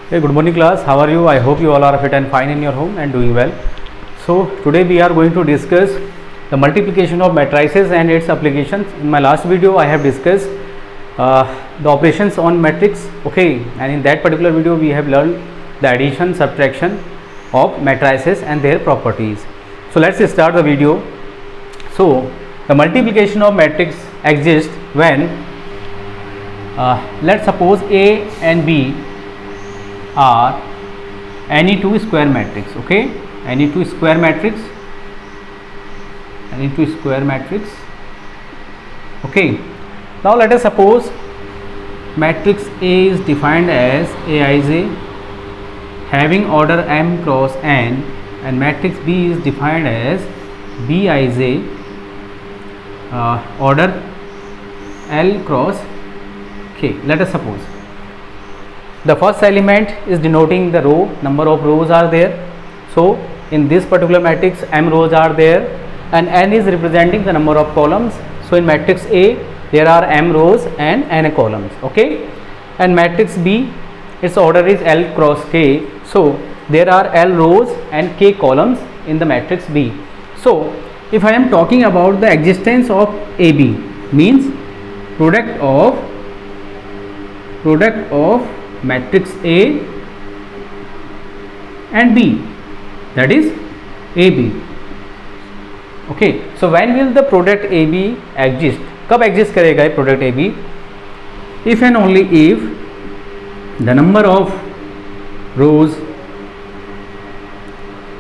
Hey, good morning class. How are you? I hope you all are fit and fine in your home and doing well. So today we are going to discuss the multiplication of matrices and its applications. In my last video I have discussed the operations on matrix, okay, and in that particular video we have learned the addition, subtraction of matrices and their properties. So let's start the video. So the multiplication of matrix exists when let's suppose A and B are any two square matrix, okay, any two square matrix, okay. Now let us suppose matrix A is defined as Aij having order m cross n, and matrix B is defined as Bij order L cross k. Let us suppose the first element is denoting the row, number of rows are there. So in this particular matrix m rows are there and n is representing the number of columns. So in matrix A there are m rows and n columns, okay, and matrix B its order is L cross k. So there are L rows and k columns in the matrix B. So if I am talking about the existence of AB, means product of matrix A and B, that is AB, okay. So when will the product AB exist? कब exist करेगा ये product AB? If and only if the number of rows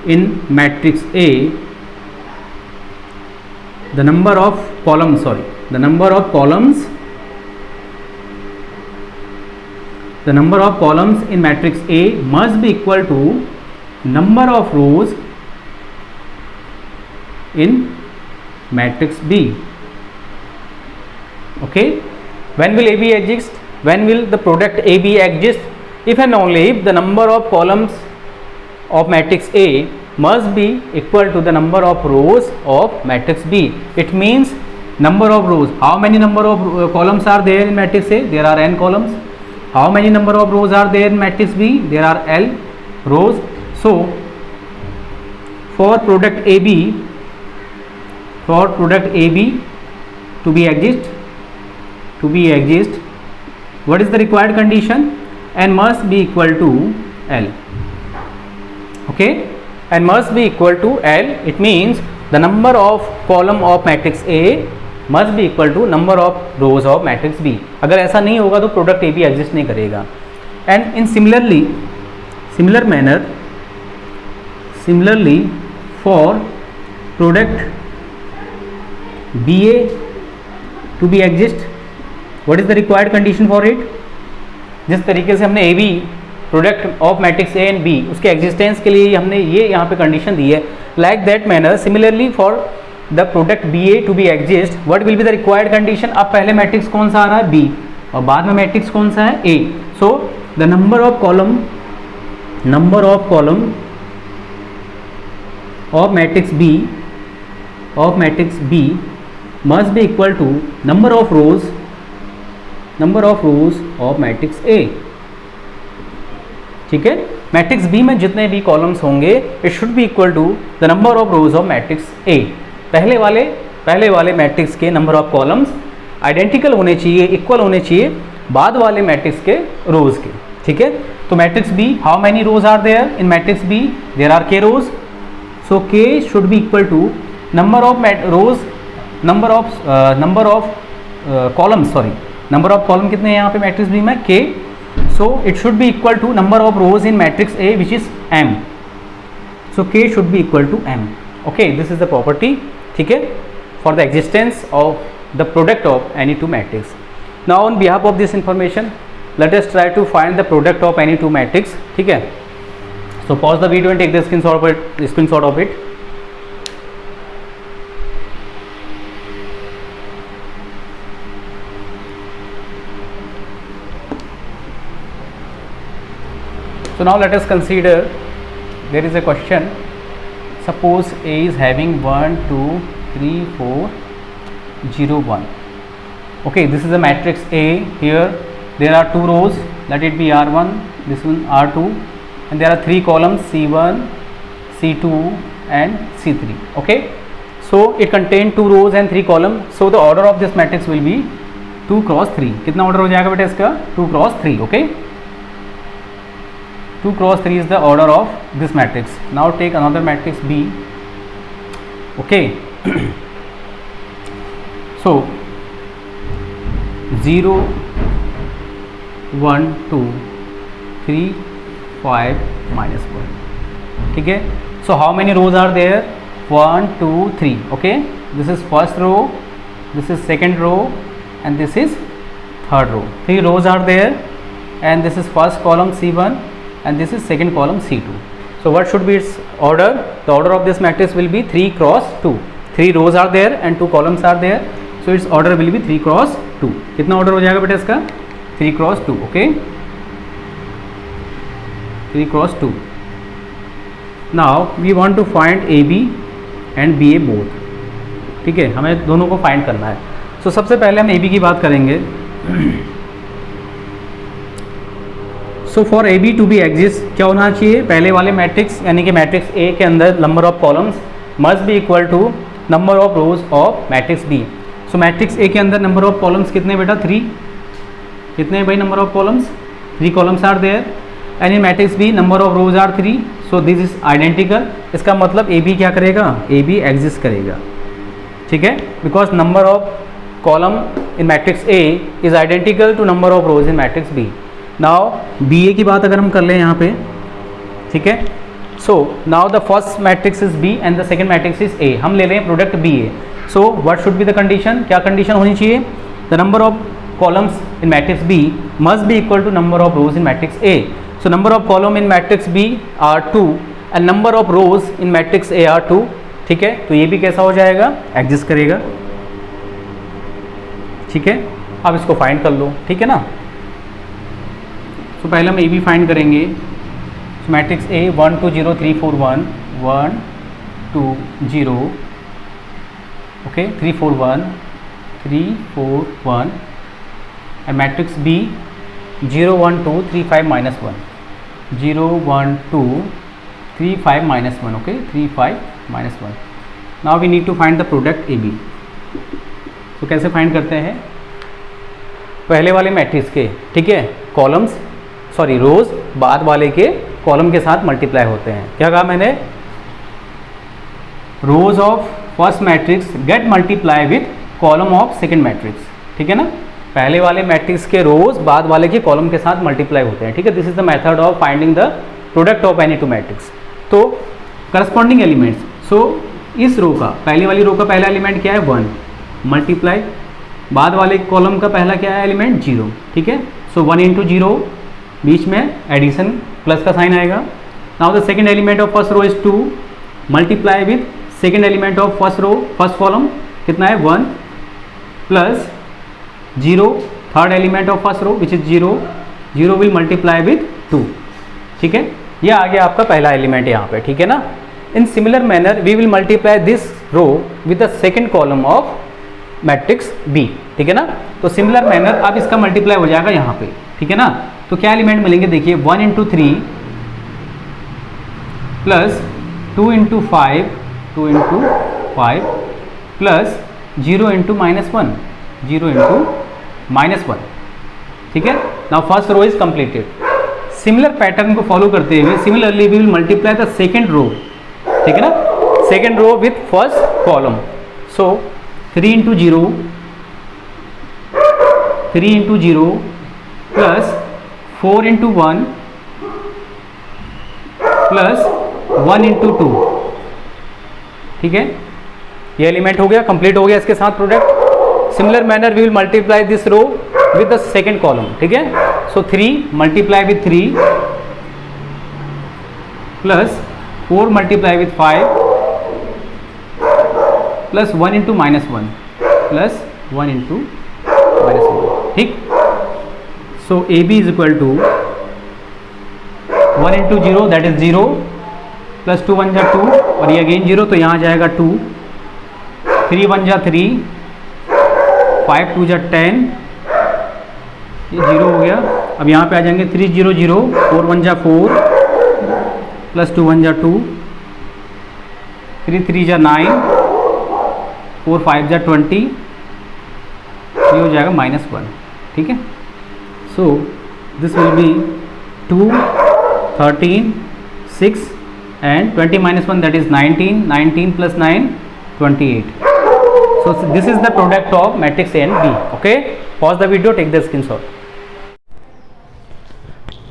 in matrix A, the number of columns in matrix A must be equal to number of rows in matrix B, okay. When will AB exist? When will the product AB exist? If and only if the number of columns of matrix A must be equal to the number of rows of matrix B. It means number of rows. How many number of columns are there in matrix A? There are n columns. How many number of rows are there in matrix B? There are L rows. So for product AB to be exist, what is the required condition? N must be equal to L, okay, n must be equal to L. It means the number of column of matrix A must be equal to number of rows of matrix B. अगर ऐसा नहीं होगा तो product AB exist नहीं करेगा. And in similarly for product BA to be exist, what is the required condition for it? जिस तरीके से हमने AB product of matrix A and B उसके एग्जिस्टेंस के लिए हमने ये यहाँ पे कंडीशन दी है, like that manner similarly for the product B A to be exist, what will be the required condition? अब पहले मैट्रिक्स कौन सा आ रहा है? बी, और बाद में मैट्रिक्स कौन सा है? A. So the number of column of matrix B must be equal to number of rows of matrix A, ठीक है. मैट्रिक्स बी में जितने भी कॉलम्स होंगे it should be equal to the number of rows of matrix A. पहले वाले matrix के number of columns identical होने चाहिए, इक्वल होने चाहिए बाद वाले मैट्रिक्स के रोज के, ठीक है. तो matrix B, how many rows are there in matrix B? There are K rows. So K should be equal to number of rows, number of column कितने हैं यहाँ पे मैट्रिक्स बी में? के. So it should be equal to number of rows in matrix A, which is m. So K should be equal to m. Okay, this is the property, ठीक है, for the existence of the product of any two matrix. Now on behalf of this information, let us try to find the product of any two matrix, ठीक है. So pause the video and take the screenshot of it. So now let us consider, there is a question. Suppose A is having 1 2 3 4 0 1. Okay, this is a matrix A. Here there are two rows let it be R1, this one R2, and there are 3 columns C1, C2 and C3. Okay, so it contain 2 rows and 3 columns, so the order of this matrix will be 2 cross 3. कितना order हो जाएगा बेटा इसका? 2 cross 3. Okay, 2 cross 3 is the order of this matrix. Now take another matrix B. Okay, so 0 1 2 3 5 minus 1. ठीक है, so how many rows are there? 1 2 3. Okay, this is first row, this is second row and this is third row. 3 rows are there and this is first column C1 and this is second column C2. So what should be its order? The order of this matrix will be 3 cross 2. 3 rows are there and 2 columns are there, so its order will be 3 cross 2. कितना order हो जाएगा बेटा इसका? 3 cross 2. Okay, 3 cross 2. Now we want to find AB and BA both. ठीक है, हमें दोनों को फाइंड करना है. So सबसे पहले हम AB की बात करेंगे. So for A B to be exist क्या होना चाहिए? पहले वाले मैट्रिक्स यानी कि मैट्रिक्स ए के अंदर number of columns must be equal to number of rows of matrix B. So matrix A के अंदर नंबर ऑफ कॉलम्स कितने बेटा? 3. कितने भाई number of columns? 3 columns are there. And in matrix B number of rows are 3. So this is identical. इसका मतलब A B क्या करेगा? ए बी एग्जिस्ट करेगा. ठीक है, because number of column in matrix A is identical to number of rows in matrix B. Now B A की बात अगर हम कर लें यहाँ पे, ठीक है, so now the first matrix is B and the second matrix is A. हम ले रहे हैं product B A. So what should be the condition? क्या कंडीशन होनी चाहिए? The number of columns in matrix B must be equal to number of rows in matrix A. So number of column in matrix B are 2 and number of rows in matrix A are 2. ठीक है, तो ये भी कैसा हो जाएगा? Exist करेगा. ठीक है, अब इसको फाइंड कर लो. ठीक है ना, तो पहले हम ए बी फाइंड करेंगे. So matrix A 1 2 0 3 4 1 1 2 0. Okay, 3 4 1 3 4 1 and matrix B 0 1 2 3 5 minus 1 0 1 2 3 5 minus 1. Okay, 3 5 minus 1. Now we need to find the product A B. तो कैसे फाइंड करते हैं? पहले वाले मैट्रिक्स के, ठीक है, कॉलम्स सॉरी रोज बाद वाले के कॉलम के साथ मल्टीप्लाई होते हैं. क्या कहा मैंने? Rows of first matrix get multiply with column of second matrix. ठीक है ना, पहले वाले मैट्रिक्स के रोज बाद वाले के कॉलम के साथ मल्टीप्लाई होते हैं. ठीक है, this is the method of finding the product of any two matrix. तो करस्पॉन्डिंग एलिमेंट्स. सो इस रो का, पहले वाली रो का पहला एलिमेंट क्या है? 1 मल्टीप्लाई बाद वाले कॉलम का पहला क्या है एलिमेंट? 0. ठीक है, सो 1 इंटू 0, बीच में एडिशन प्लस का साइन आएगा. Now the second element of first row is 2 multiply with second element of first row first column कितना है? 1 plus 0 third element of first row which is 0 0 will multiply with 2. ठीक है, ये आ गया आपका पहला एलिमेंट यहाँ पे. ठीक है ना, in similar manner we will multiply this row with the second column of matrix B. ठीक है ना, तो सिमिलर मैनर अब इसका मल्टीप्लाई हो जाएगा यहाँ पे. ठीक है ना, तो क्या एलिमेंट मिलेंगे? देखिए 1 into 3 plus 2 into 5 2 into 5 plus 0 into -1 0 into -1. ठीक है, now first row is completed. Similar pattern को फॉलो करते हुए similarly we will multiply the second row. ठीक है ना, second row with first column. So 3 into 0 3 into 0 plus 4 into 1 plus 1 into 2. ठीक है, ये एलिमेंट हो गया, कंप्लीट हो गया इसके साथ product. Similar manner we will multiply this row with the second column. ठीक है, so 3 multiply with 3 plus 4 multiply with 5 plus 1 into -1 plus 1 into -1. ठीक, so A B is equal to 1 into 0 that is 0 plus 2 1 जा 2 और ये again 0 तो यहाँ जाएगा 2 3 1 जा 3 5 2 जा 10 ये 0 हो गया अब यहाँ पे आ जाएंगे 3 0 0, 4 1 जा 4 प्लस 2 1 जा 2, 3 3 जा 9, 4 5 जा 20, ये हो जाएगा -1, ठीक है। So this will be 2 13 6 and 20 minus 1, that is 19, 19 plus 9 28. So this is the product of matrix A and B. Okay, pause the video, take the screenshot.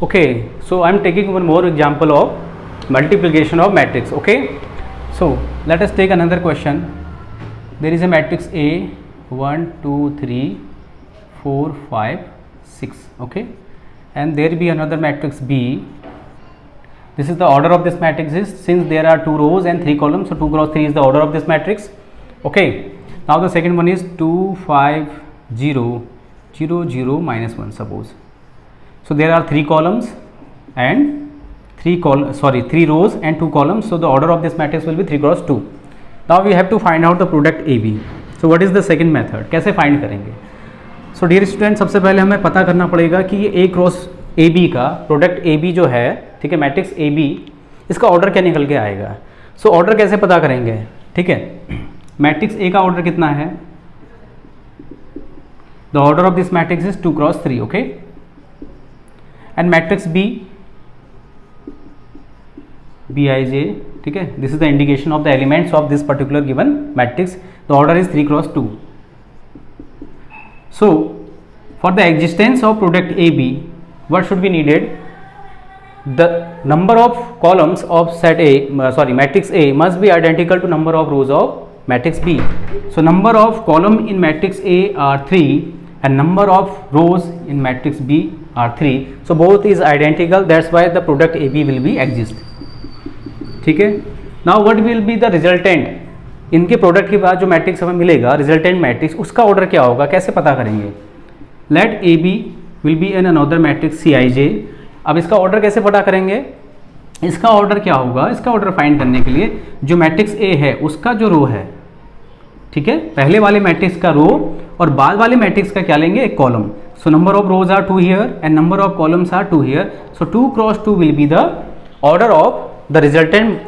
Okay, so I am taking one more example of multiplication of matrix. Okay, so let us take another question. There is a matrix A 1 2 3 4 5 6. Okay, and there be another matrix B. This is the order of this matrix is, since there are 2 rows and 3 columns, so 2 cross 3 is the order of this matrix. Okay, now the second one is 2 5 0 0 0 -1, suppose. So there are 3 columns and 3 rows and 2 columns, so the order of this matrix will be 3 cross 2. Now we have to find out the product AB. So what is the second method? कैसे find करेंगे? So dear student, सबसे पहले हमें पता करना पड़ेगा कि ये A क्रॉस AB का प्रोडक्ट AB जो है, ठीक है, मैट्रिक्स AB, इसका ऑर्डर क्या निकल के आएगा। सो ऑर्डर कैसे पता करेंगे, ठीक है। मैट्रिक्स A का ऑर्डर कितना है, the order of this matrix is 2 cross 3, okay. And matrix B Bij, ठीक है, this is the indication of the elements of this particular given matrix, the order is 3 cross 2. So for the existence of product AB, what should be needed? The number of columns of set A, matrix A must be identical to number of rows of matrix B. So number of column in matrix A are 3 and number of rows in matrix B are 3. So both is identical, that's why the product AB will be exist. ठीक है। Now what will be the resultant? इनके product के बाद जो matrix हमें मिलेगा, resultant matrix, उसका order क्या होगा, कैसे पता करेंगे। Let A B will be an another matrix Cij. अब इसका ऑर्डर कैसे पता करेंगे, इसका ऑर्डर क्या होगा, इसका ऑर्डर फाइंड करने के लिए जो मैट्रिक्स ए है उसका जो रो है, ठीक है, पहले वाले मैट्रिक्स का रो और बाद वाले मैट्रिक्स का क्या लेंगे, एक column. So number of rows are 2 here and number of columns are 2 here. So 2 cross 2 will be the order of the resultant,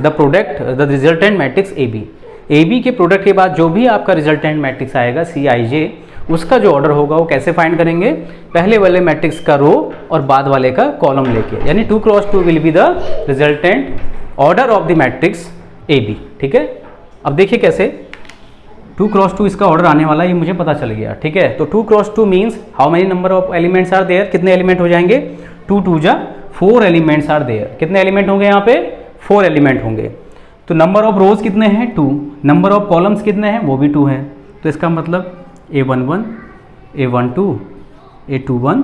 the product, the resultant matrix A B. A B के product के बाद जो भी आपका resultant matrix आएगा Cij, उसका जो order होगा वो कैसे फाइंड करेंगे, पहले वाले मैट्रिक्स का रो और बाद वाले का कॉलम लेके, यानी 2 cross 2 will be the resultant order of the matrix A B. ठीक है, अब देखिए कैसे 2 क्रॉस 2 इसका ऑर्डर आने वाला है, ये मुझे पता चल गया. ठीक है, तो 2 cross 2 means how many number of elements are there, कितने एलिमेंट हो जाएंगे, 2 2 जा 4 एलिमेंट्स आर देयर. कितने एलिमेंट होंगे यहाँ पे, 4 एलिमेंट होंगे. तो नंबर ऑफ रोज कितने हैं, 2. नंबर ऑफ कॉलम्स कितने हैं, वो भी 2 हैं. तो इसका मतलब A11, A12, A21,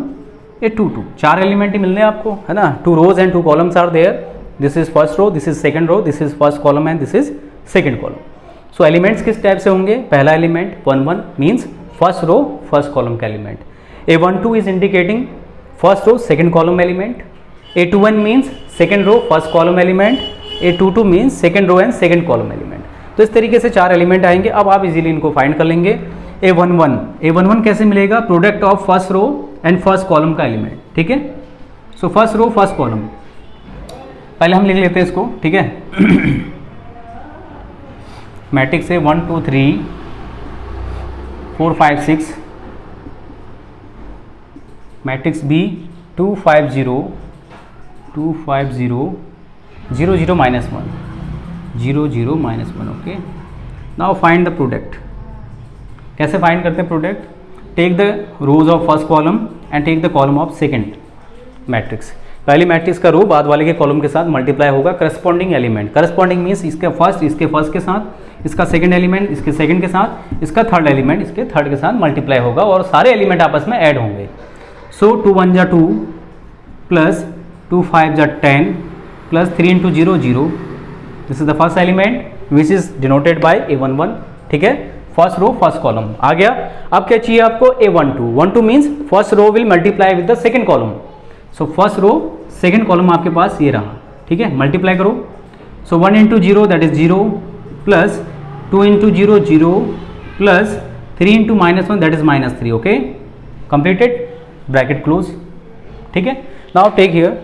A22, 4 element ही मिलने आपको, है ना. 2 rows and 2 columns are there. This is first row, this is second row, this is first column and this is second column. So elements किस टाइप से होंगे, पहला element 1 1 means first row first column का element. A12 is indicating first row second column element. A21 means second row first column element. A22 means second row and second column element. तो इस तरीके से 4 element आएंगे. अब आप easily इनको find कर लेंगे. A11 कैसे मिलेगा, product of first row and first column का एलिमेंट. ठीक है, so first row first column पहले हम लिख लेते हैं इसको. ठीक है, मैट्रिक्स है 1 2 3 4 5 6. Matrix B 2 5 0 2 5 0 0 0 -1 0 0 -1. Okay, now find the product. कैसे फाइंड करते हैं product, take the rows of first column and take the column of second matrix. पहली मैट्रिक्स का रो बाद वाले के कॉलम के साथ मल्टीप्लाई होगा. करस्पॉन्डिंग एलिमेंट, करस्पॉन्डिंग मीन्स इसके फर्स्ट के साथ, इसका सेकंड एलिमेंट इसके सेकंड के साथ, इसका थर्ड एलिमेंट इसके थर्ड के साथ मल्टीप्लाई होगा और सारे एलिमेंट आपस में ऐड होंगे. सो 2 1 जा 2 प्लस 2 5 जा 10 plus 3 into 0 0. This is the first element which is denoted by A11. ठीक है, फर्स्ट रो फर्स्ट कॉलम आ गया. अब क्या चाहिए आपको, A12 means first row will multiply with the second column. So first row second column आपके पास ये रहा. ठीक है, मल्टीप्लाई करो. So 1 into 0 that is 0 plus 2 into 0 0 plus 3 into -1 that is -3. Okay, completed, bracket close. ठीक है. Now take here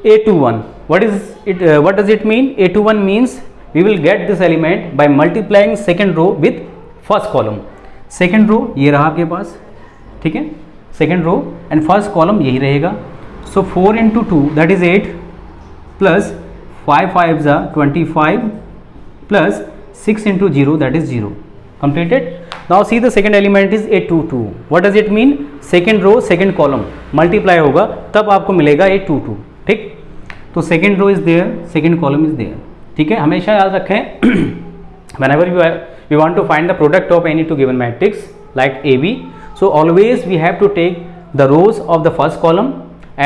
A21. What does it mean? A21 means we will get this element by multiplying second row with first column. Second row ये रहा आपके पास, ठीक है, second row and first column यही रहेगा. So 4 into 2 that is 8 plus 5 5s are 25 plus 6 into 0 that is 0. Completed. Now see the second element is A22. What does it mean? Second row second column multiply होगा तब आपको मिलेगा A22. ठीक, तो second row is there, second column is there. ठीक है, हमेशा याद रखें whenever we want to find the product of any two given matrix like AB, so always we have to take the rows of the first column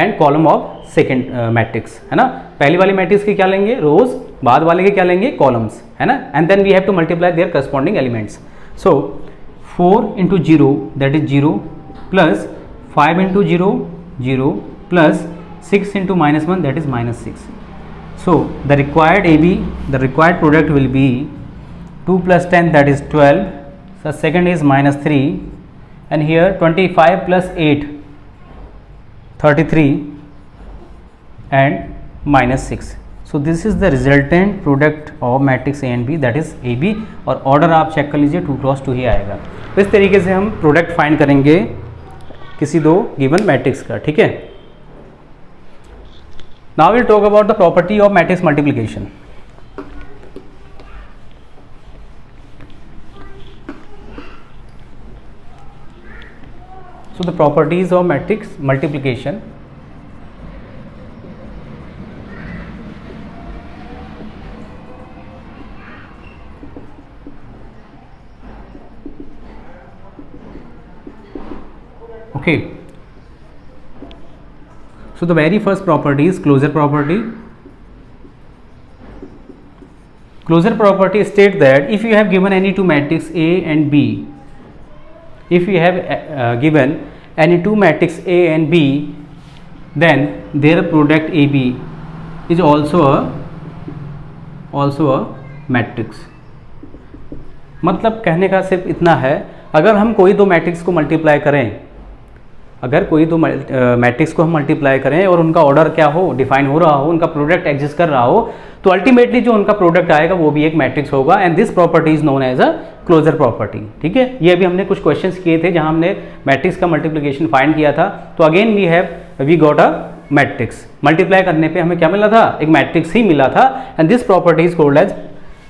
and column of second matrix, है ना. पहली वाली matrix की क्या लेंगे, रोज, बाद वाले के क्या लेंगे, कॉलम्स, है ना. And then we have to multiply their corresponding elements. So 4 into 0 that is 0 plus 5 into 0 0 plus 6 into -1 that is -6. So the required AB, the required product will be 2 plus 10 that is 12. So second is -3 and here 25 plus 8 33 and -6. So this is the resultant product of matrix A and B, that is AB. और order आप check कर लीजिए 2 cross 2 ही आएगा. तो इस तरीके से हम प्रोडक्ट फाइंड करेंगे किसी दो गिवन मैट्रिक्स का. ठीक है. Now we'll talk about the property of matrix multiplication. So the properties of matrix multiplication. Okay. So the very first property is closure property. Closure property states that if you have given any two matrix A and B, if you have given any two matrix A and B, then their product AB is also a matrix. मतलब कहने का सिर्फ इतना है, अगर हम कोई दो मैट्रिक्स को मल्टीप्लाई करें, अगर कोई दो मैट्रिक्स को हम मल्टीप्लाई करें और उनका ऑर्डर क्या हो, डिफाइन हो रहा हो, उनका प्रोडक्ट एग्जिस्ट कर रहा हो, तो अल्टीमेटली जो उनका प्रोडक्ट आएगा वो भी एक मैट्रिक्स होगा. And this property is known as a closure property. ठीक है. ये अभी हमने कुछ क्वेश्चंस किए थे जहां हमने मैट्रिक्स का मल्टीप्लिकेशन फाइंड किया था. तो again we got a matrix. Multiply करने पे हमें क्या मिला था, एक मैट्रिक्स ही मिला था. And this property is called as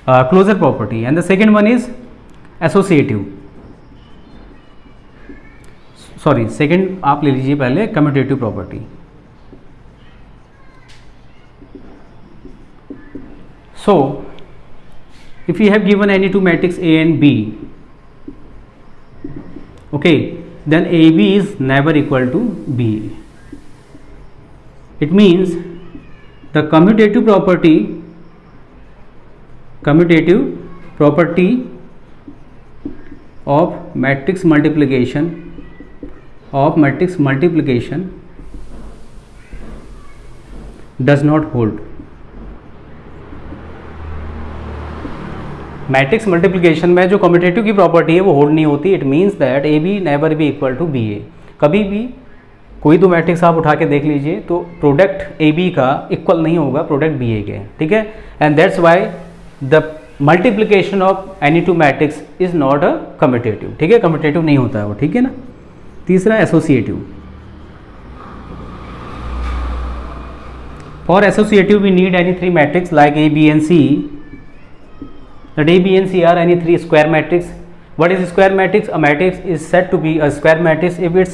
closure property. And the second one is associative, sorry second आप ले लीजिए पहले, commutative property. So if you have given any two matrix A and B, okay, then AB is never equal to BA. It means the commutative property of matrix multiplication does not hold. Matrix multiplication में जो commutative की property है वो hold नहीं होती. It means that A B never be equal to B A. कभी भी कोई दो मैट्रिक्स आप उठा के देख लीजिए तो प्रोडक्ट ए बी का इक्वल नहीं होगा प्रोडक्ट बी ए के. ठीक है. And that's why the multiplication of any two matrix is not a commutative. ठीक है. कम्यूटेटिव नहीं होता है वो. ठीक है ना. तीसरा associative. For associative we need any three matrix like A B and C. That A, B and C are any three square matrix. What is a square matrix? A matrix is said to be a square matrix if its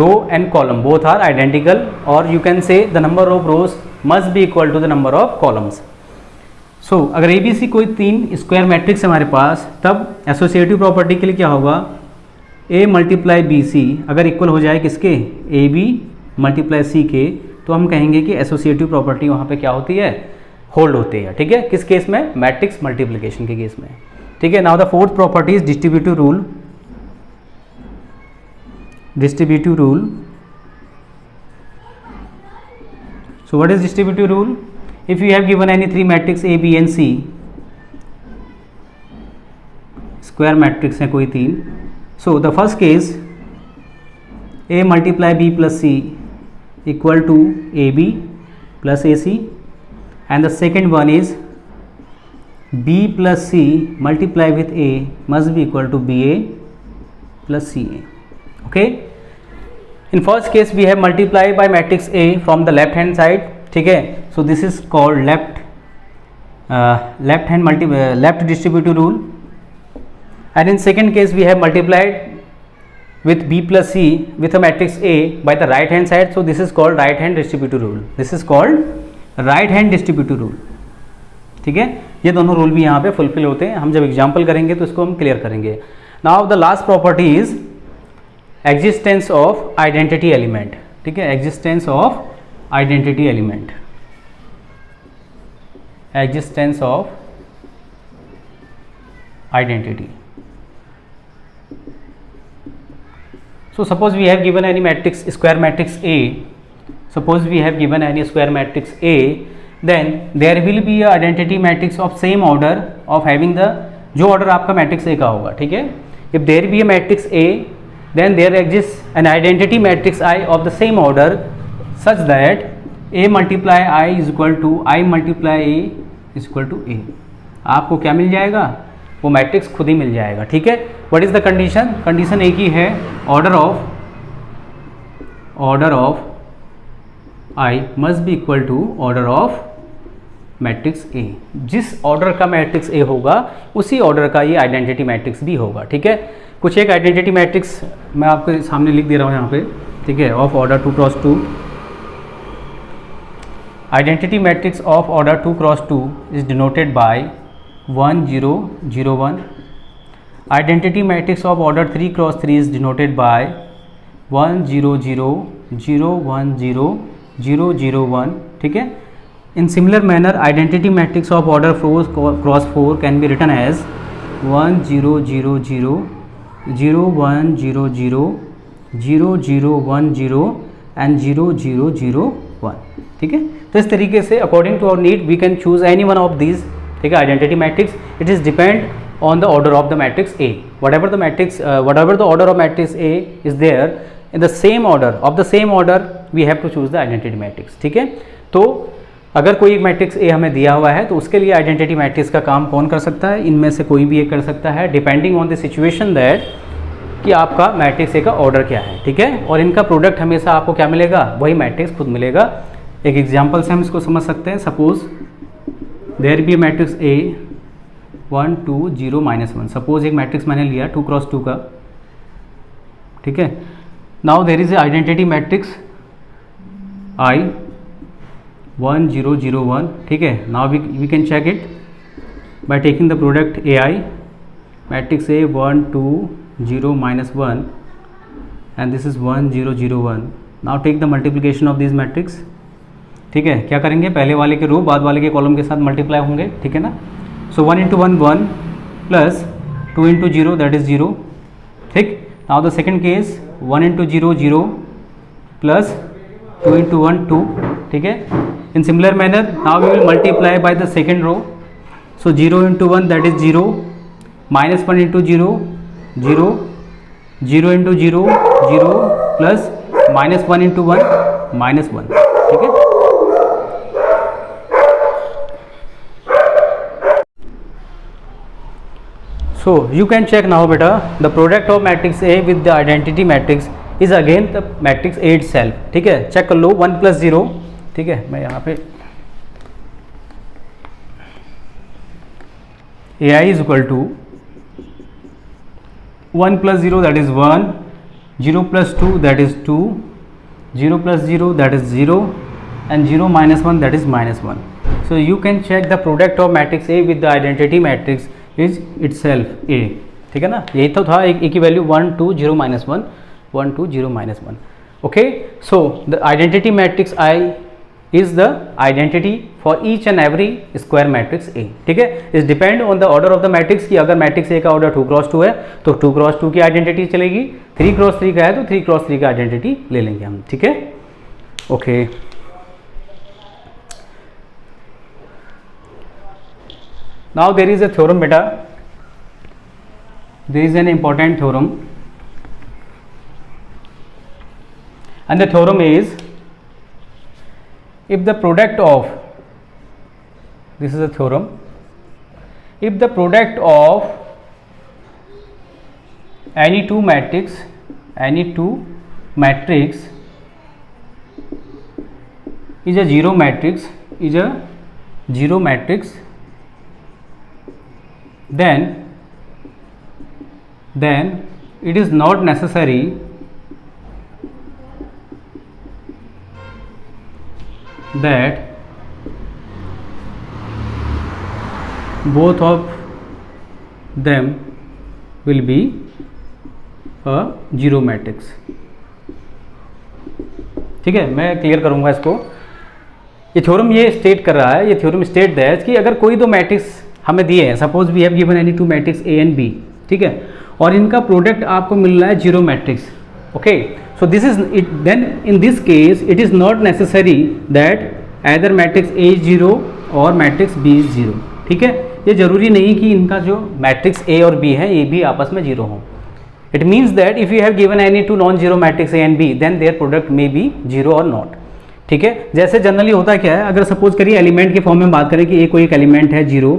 row and column both are identical, or you can say the number of rows must be equal to the number of columns. So अगर A B C कोई तीन square matrix हमारे पास, तब associative property के लिए क्या होगा, A multiply B C अगर इक्वल हो जाए किसके, ए बी मल्टीप्लाई सी के, तो हम कहेंगे कि एसोसिएटिव प्रॉपर्टी वहाँ पे क्या होती है, होल्ड होती है. ठीक है. किस केस में, मैट्रिक्स मल्टीप्लिकेशन के केस में. ठीक है. Now the fourth property is distributive rule. Distributive rule. So what is distributive rule? If you have given any three matrix A B and C, square matrix है कोई तीन. So the first case A multiply B plus C equal to AB plus AC, and the second one is B plus C multiply with A must be equal to BA plus CA. Okay, in first case we have multiplied by matrix A from the left hand side. ठीक है, so this is called left distributive rule, and in second case we have multiplied with B plus C with a matrix A by the right hand side, so this is called right hand distributive rule. This is called right hand distributive rule. ठीक है, ये दोनों rule भी यहाँ पे fulfil होते हैं. हम जब एग्जाम्पल करेंगे तो इसको हम क्लियर करेंगे. Now the last property is existence of identity element. ठीक है, existence of identity element, existence of identity. So suppose we have given any matrix, square matrix A, suppose we have given any square matrix A, then there will be a identity matrix of same order of having the, जो order आपका matrix A का होगा. ठीक है, if there be a matrix A, then there exists an identity matrix I of the same order such that A multiply I is equal to I multiply A is equal to A. आपको क्या मिल जाएगा, वो matrix खुद ही मिल जाएगा. ठीक है, what is the condition? Condition एक ही है, order of I must be equal to order of matrix A. जिस ऑर्डर का मैट्रिक्स ए होगा उसी ऑर्डर का ये आइडेंटिटी मैट्रिक्स भी होगा. ठीक है, कुछ एक आइडेंटिटी मैट्रिक्स मैं आपके सामने लिख दे रहा हूँ यहाँ पे. ठीक है, of order 2 cross 2. Identity matrix of order 2 cross 2 is denoted bye 1 0 0 1. Identity matrix of order 3 cross 3 is denoted by 1 0 0 0 1 0 0 0 1. ठीक है, in similar manner identity matrix of order 4 cross 4 can be written as 1 0 0 0 0 1 0 0 0 0 1 0 and 0 0 0 1. ठीक है, तो इस तरीके से according to our need we can choose any one of these. ठीक है, identity matrix, it is depend on the order of the matrix A. Whatever the order of matrix A is there, in the same order we have to choose the identity matrix. ठीक है, तो अगर कोई एक matrix A हमें दिया हुआ है तो उसके लिए आइडेंटिटी मैट्रिक्स का काम कौन कर सकता है? इनमें से कोई भी एक कर सकता है, depending on the situation that कि आपका मैट्रिक्स A का ऑर्डर क्या है. ठीक है, और इनका प्रोडक्ट हमेशा आपको क्या मिलेगा, वही मैट्रिक्स खुद मिलेगा. एक एग्जाम्पल से हम इसको समझ सकते हैं. Suppose there be matrix A 1 2 0 -1. Suppose एक मैट्रिक्स मैंने लिया 2 क्रॉस 2 का. ठीक है, now there is a identity matrix I 1 0 0 1. ठीक है, now we can check it by taking the product AI matrix A 1 2 0 -1 and this is 1 0 0 1. Now take the multiplication of this matrix. ठीक है, क्या करेंगे, पहले वाले के रो बाद वाले के कॉलम के साथ मल्टीप्लाई होंगे. ठीक है ना, so 1 into 1 1 plus 2 into 0 that is 0. ठीक, now the second case 1 into 0 0 plus 2 into 1 2. ठीक है, in similar manner now we will multiply by the second row. So 0 into 1 that is 0, minus 1 into 0 0, 0 into 0 0 plus minus 1 into 1 minus 1. ठीक है, so you can check now beta, the product of matrix A with the identity matrix is again the matrix A itself. ठीक है, check कर लो 1 plus 0. ठीक है, मैं यहाँ पे AI is equal to 1 plus 0 that is 1, 0 plus 2 that is 2, 0 plus 0 that is 0 and 0 minus 1 that is minus 1. So you can check the product of matrix A with the identity matrix is itself A. ठीक है ना, यही तो था, एक की value 1 2 0 minus 1 1 2 0 minus 1. Okay, so the identity matrix I is the identity for each and every square matrix A. ठीक है, इस depend on the order of the matrix कि अगर मैट्रिक्स A का ऑर्डर 2 क्रॉस 2 है तो 2 क्रॉस 2 की identity चलेगी, 3 क्रॉस 3 का है तो 3 क्रॉस 3 का आइडेंटिटी ले लेंगे हम. ठीक है, okay. Now there is a theorem beta, there is an important theorem, and the theorem is if the product of, this is a theorem, if the product of any two matrix is a zero matrix, then it is not necessary that both of them will be a zero matrix. ठीक है, मैं clear करूंगा इसको. ये theorem ये state कर रहा है, ये थ्योरम स्टेट दैट कि अगर कोई दो मैट्रिक्स हमें दिए हैं, suppose we have given any two matrix A and B, ठीक है, और इनका प्रोडक्ट आपको मिल रहा है zero matrix. Okay, so this is it, then in this case it is not necessary that either matrix A is zero और matrix B is zero. ठीक है, ये जरूरी नहीं कि इनका जो मैट्रिक्स ए और बी है ये भी आपस में जीरो हो. It means that if you have given any two non zero matrix A and B then their product may be zero और नॉट. ठीक है, जैसे जनरली होता क्या है, अगर सपोज करिए एलिमेंट के फॉर्म में बात करें कि ए कोई एक एलिमेंट है जीरो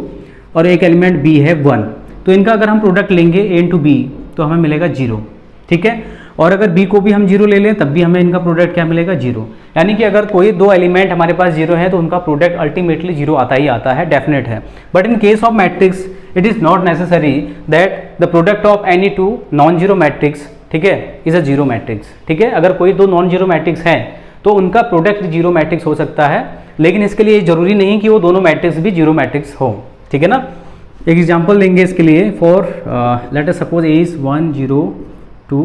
और एक एलिमेंट बी है वन, तो इनका अगर हम प्रोडक्ट लेंगे ए इंटू बी तो हमें मिलेगा जीरो. ठीक है, और अगर बी को भी हम जीरो ले लें तब भी हमें इनका प्रोडक्ट क्या मिलेगा, जीरो. यानी कि अगर कोई दो एलिमेंट हमारे पास जीरो है तो उनका प्रोडक्ट अल्टीमेटली जीरो आता ही आता है, डेफिनेट है. But in case of matrix it is not necessary that the product of any two non zero matrix, ठीक है, इज अ जीरो मैट्रिक्स. ठीक है, अगर कोई दो नॉन जीरो मैट्रिक्स हैं तो उनका प्रोडक्ट जीरो मैट्रिक्स हो सकता है, लेकिन इसके लिए जरूरी नहीं कि वो दोनों मैट्रिक्स भी जीरो मैट्रिक्स हो. ठीक है ना. एक एग्जांपल लेंगे इसके लिए. For let us suppose A is 1 0 2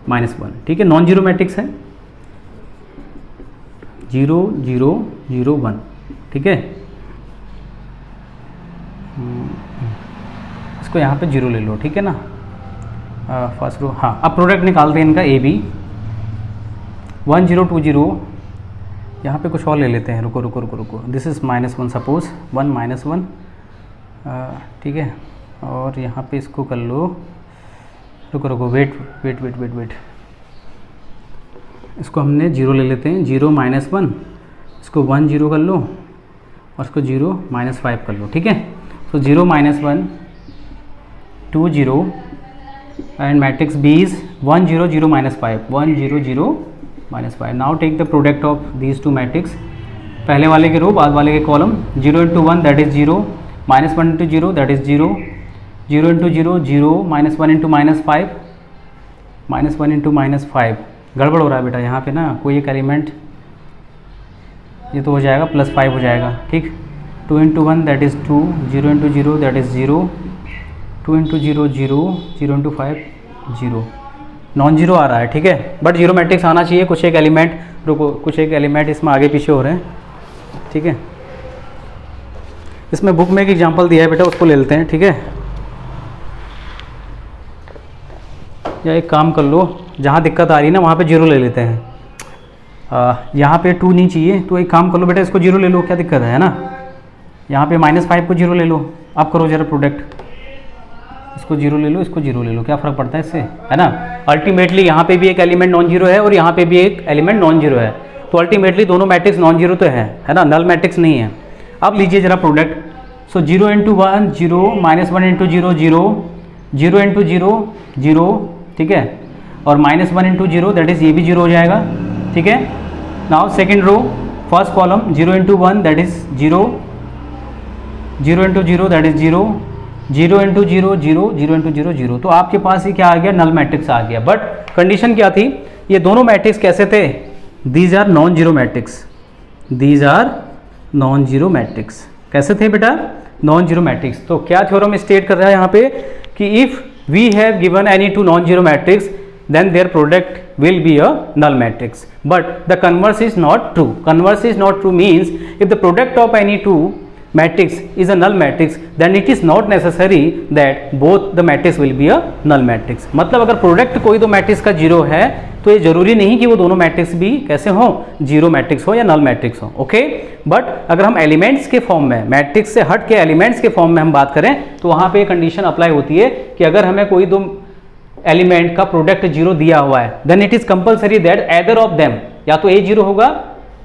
-1. ठीक है, नॉन जीरो मैट्रिक्स है 0 0 0 1. ठीक है, इसको यहाँ पे जीरो ले लो. ठीक है ना, फर्स्ट रो. हाँ, अब प्रोडक्ट निकालते हैं इनका ए बी 1 0 2 0. यहाँ पे कुछ और ले लेते हैं, रुको रुको रुको रुको. This is -1 suppose 1 -1. ठीक है, और यहाँ पे इसको कर लो, रुको रुको, wait wait wait wait wait, इसको हमने जीरो ले लेते हैं, 0 -1, इसको 1 0 कर लो और इसको 0 -5 कर लो. ठीक है, so 0 -1 2 0 and matrix B is 1 0 0 -5 1 0 0 -5. now take the product of these two matrix. पहले वाले के रो, बाद वाले के column. 0 into 1 that is 0, -1 into 0 that is 0, 0 into 0 0, -1 into -5, -1 into -5. गड़बड़ हो रहा है बेटा यहाँ पे ना, कोई एक एलिमेंट, ये तो हो जाएगा +5 हो जाएगा. ठीक, 2 into 1 that is 2, 0 into 0 that is 0, 2 into 0 0, 0 into 5 0. Non zero आ रहा है. ठीक है, बट जीरो मैट्रिक्स आना चाहिए. कुछ एक एलिमेंट, रुको, कुछ एक एलिमेंट इसमें आगे पीछे हो रहे हैं. ठीक है, इसमें बुक में एक एग्जांपल दिया है बेटा, उसको ले लेते हैं. ठीक है, या एक काम कर लो, जहाँ दिक्कत आ रही है ना वहाँ पे जीरो ले लेते हैं. यहाँ पे 2 नहीं चाहिए, तो एक काम कर लो बेटा, इसको जीरो ले लो, क्या दिक्कत है ना. यहाँ पे -5 को जीरो ले लो. आप करो जरा प्रोडक्ट, इसको जीरो ले लो, इसको जीरो ले लो, क्या फ़र्क पड़ता है इससे, है ना. अल्टीमेटली यहाँ पे भी एक एलिमेंट नॉन जीरो है और यहाँ पे भी एक एलिमेंट नॉन जीरो है, तो अल्टीमेटली दोनों मैट्रिक्स नॉन जीरो तो है ना, नल मैट्रिक्स नहीं है. अब लीजिए जरा प्रोडक्ट. सो 0 into 1 0, -1 into 0 0, 0 into 0 0. ठीक है, और -1 into 0 दैट इज़ ये भी जीरो हो जाएगा. ठीक है, now second row, first column 0 into 1 that is 0, 0 into 0 that is 0, 0 into 0 0, 0 into 0 0. तो आपके पास ये क्या आ गया, नल मैट्रिक्स आ गया. बट कंडीशन क्या थी, ये दोनों मैट्रिक्स कैसे थे, these are non zero matrix, these are non zero matrix. कैसे थे बेटा, नॉन जीरो मैट्रिक्स. तो क्या थ्योरम स्टेट कर रहा है यहाँ पे कि if we have given any two non zero matrix then their product will be a null matrix. But the converse is not true. Converse is not true means if the product of any two matrix is a null matrix then it is not necessary that both the matrix will be a null matrix. मतलब अगर product कोई दो matrix का zero है तो ये जरूरी नहीं कि वो दोनों मैट्रिक्स भी कैसे हो, जीरो मैट्रिक्स हो या नल मैट्रिक्स हो. ओके, बट अगर हम एलिमेंट्स के फॉर्म में, मैट्रिक्स से हट के एलिमेंट्स के फॉर्म में हम बात करें तो वहाँ पे कंडीशन अप्लाई होती है कि अगर हमें कोई दो एलिमेंट का प्रोडक्ट जीरो दिया हुआ है then it is compulsory that either of them, या तो ए जीरो होगा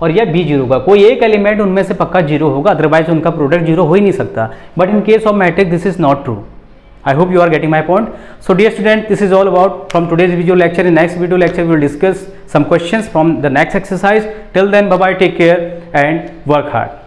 और यह बी जीरो होगा, कोई एक एलिमेंट उनमें से पक्का जीरो होगा, अदरवाइज उनका प्रोडक्ट जीरो हो ही नहीं सकता. But in case of matrix this is not true. I hope you are getting my point. So dear student, this is all about from today's video lecture. In next video lecture we will discuss some questions from the next exercise. Till then, bye bye, take care and work hard.